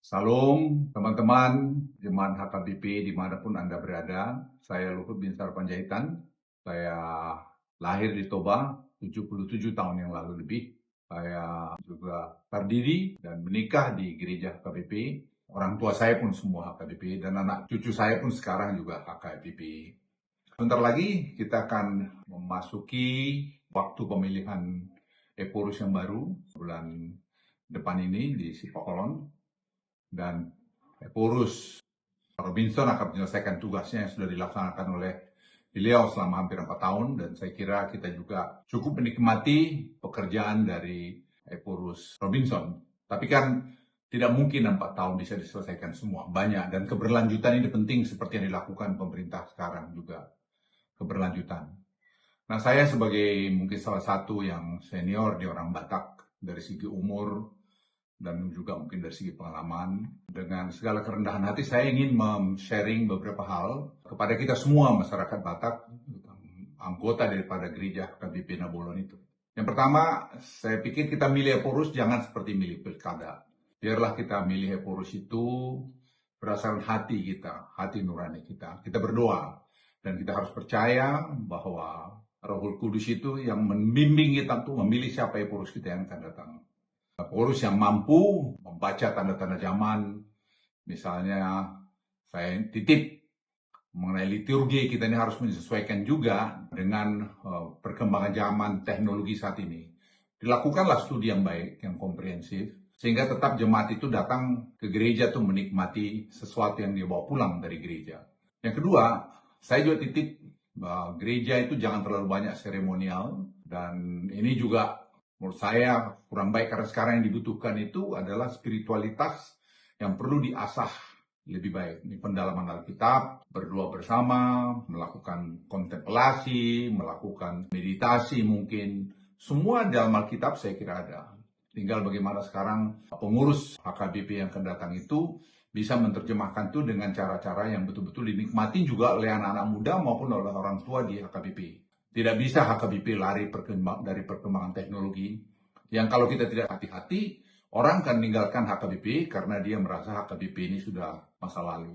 Salam teman-teman jemaat HKBP dimanapun Anda berada. Saya Luhut Binsar Panjaitan. Saya lahir di Toba 77 tahun yang lalu lebih. Saya juga terdiri dan menikah di gereja HKBP. Orang tua saya pun semua HKBP dan anak cucu saya pun sekarang juga HKBP. Sebentar lagi kita akan memasuki waktu pemilihan Epurus yang baru bulan depan ini di Sipakolon. Dan Epurus Robinson akan menyelesaikan tugasnya yang sudah dilaksanakan oleh beliau selama hampir 4 tahun, dan saya kira kita juga cukup menikmati pekerjaan dari Epurus Robinson. Tapi kan tidak mungkin 4 tahun bisa diselesaikan semua, banyak, dan keberlanjutan ini penting seperti yang dilakukan pemerintah sekarang juga, keberlanjutan. Nah, saya sebagai mungkin salah satu yang senior di orang Batak dari segi umur dan juga mungkin dari segi pengalaman, dengan segala kerendahan hati saya ingin sharing beberapa hal kepada kita semua masyarakat Batak, anggota daripada gereja HKBP Nabolon itu. Yang pertama, saya pikir kita milih Epurus jangan seperti milih pilkada. Biarlah kita milih Epurus itu berdasarkan hati kita, hati nurani kita. Kita berdoa dan kita harus percaya bahwa Roh Kudus itu yang membimbing kita untuk memilih siapa Epurus kita yang akan datang. Epurus yang mampu membaca tanda-tanda zaman, misalnya saya titip mengenai liturgi, kita ini harus menyesuaikan juga dengan perkembangan zaman teknologi saat ini. Dilakukanlah studi yang baik, yang komprehensif, sehingga tetap jemaat itu datang ke gereja tuh menikmati sesuatu yang dia bawa pulang dari gereja. Yang kedua, saya juga titip bahwa gereja itu jangan terlalu banyak seremonial, dan ini juga menurut saya kurang baik karena sekarang yang dibutuhkan itu adalah spiritualitas yang perlu diasah lebih baik. Ini pendalaman Alkitab, berdoa bersama, melakukan kontemplasi, melakukan meditasi mungkin. Semua dalam Alkitab saya kira ada. Tinggal bagaimana sekarang pengurus HKBP yang akan datang itu bisa menerjemahkan itu dengan cara-cara yang betul-betul dinikmati juga oleh anak-anak muda maupun oleh orang tua di HKBP. Tidak bisa HKBP lari dari perkembangan teknologi, yang kalau kita tidak hati-hati, orang akan meninggalkan HKBP karena dia merasa HKBP ini sudah masa lalu.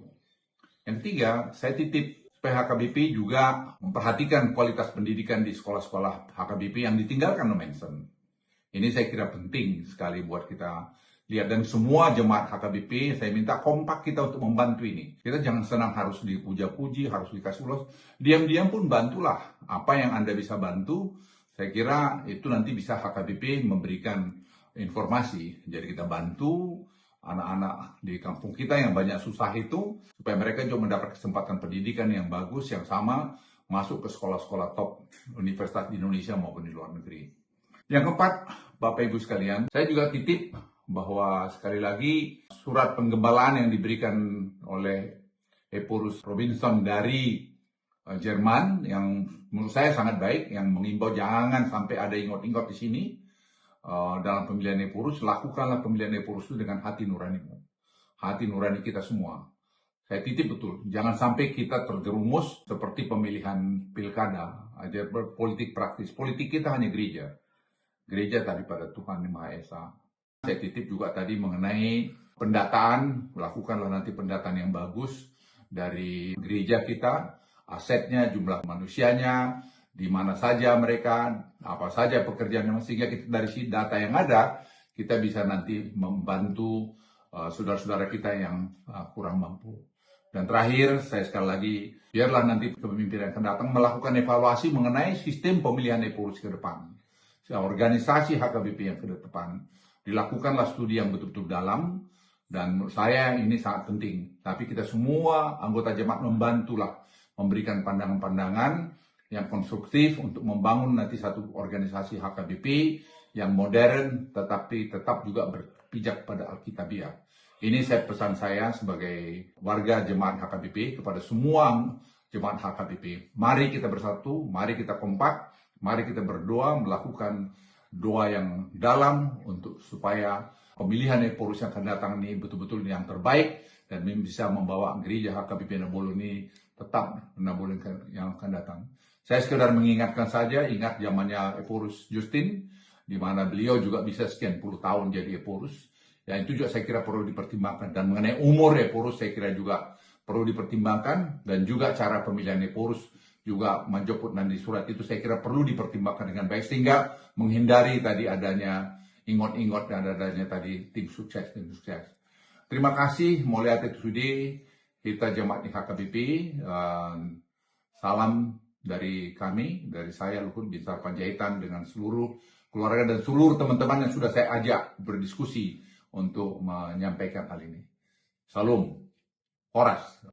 Yang ketiga, saya titip supaya HKBP juga memperhatikan kualitas pendidikan di sekolah-sekolah HKBP yang ditinggalkan Manson. Ini saya kira penting sekali buat kita lihat, dan semua jemaat HKBP saya minta kompak kita untuk membantu ini. Kita jangan senang harus dipuja-puji, harus dikasih ulos. Diam-diam pun bantulah. Apa yang Anda bisa bantu, saya kira itu nanti bisa HKBP memberikan informasi. Jadi kita bantu anak-anak di kampung kita yang banyak susah itu, supaya mereka juga mendapat kesempatan pendidikan yang bagus, yang sama, masuk ke sekolah-sekolah top universitas di Indonesia maupun di luar negeri. Yang keempat, Bapak Ibu sekalian, saya juga titip bahwa sekali lagi surat penggembalaan yang diberikan oleh Epurus Robinson dari Jerman yang menurut saya sangat baik, yang mengimbau jangan sampai ada ingot-ingot di sini dalam pemilihan Epurus. Lakukanlah pemilihan Epurus itu dengan hati nuranimu, hati nurani kita semua. Saya titip betul, jangan sampai kita terjerumus seperti pemilihan pilkada, aja politik praktis. Politik kita hanya gereja. Gereja daripada Tuhan Yang Maha Esa. Saya titip juga tadi mengenai pendataan, lakukanlah nanti pendataan yang bagus dari gereja kita, asetnya, jumlah manusianya, di mana saja mereka, apa saja pekerjaannya, sehingga kita dari data yang ada, kita bisa nanti membantu saudara-saudara kita yang kurang mampu. Dan terakhir, saya sekali lagi, biarlah nanti kepemimpinan yang akan datang melakukan evaluasi mengenai sistem pemilihan Epurus ke depan. Organisasi HKBP yang ke depan. Dilakukanlah studi yang betul-betul dalam, dan menurut saya ini sangat penting. Tapi kita semua anggota jemaat membantulah, memberikan pandangan-pandangan yang konstruktif untuk membangun nanti satu organisasi HKBP yang modern, tetapi tetap juga berpijak pada Alkitabiah. Ini pesan saya sebagai warga jemaat HKBP kepada semua jemaat HKBP. Mari kita bersatu, mari kita kompak, mari kita berdoa, melakukan doa yang dalam untuk supaya pemilihan Epurus yang akan datang ini betul-betul yang terbaik dan bisa membawa gereja HKBP Nabolon ini tetap Nabolon yang akan datang. Saya sekedar mengingatkan saja, ingat zamannya Epurus Justin, di mana beliau juga bisa sekian puluh tahun jadi Epurus. Dan itu juga saya kira perlu dipertimbangkan. Dan mengenai umur Eporus saya kira juga perlu dipertimbangkan. Dan juga cara pemilihan Eporus juga menjemput nanti surat itu saya kira perlu dipertimbangkan dengan baik. Sehingga menghindari tadi adanya ingot-ingot dan adanya tadi tim sukses. Terima kasih, Mulia Sudi, kita jemaat HKBP. Salam dari kami, dari saya Luhut Binsar Panjaitan dengan seluruh keluarga dan seluruh teman-teman yang sudah saya ajak berdiskusi untuk menyampaikan hal ini. Salam, Horas.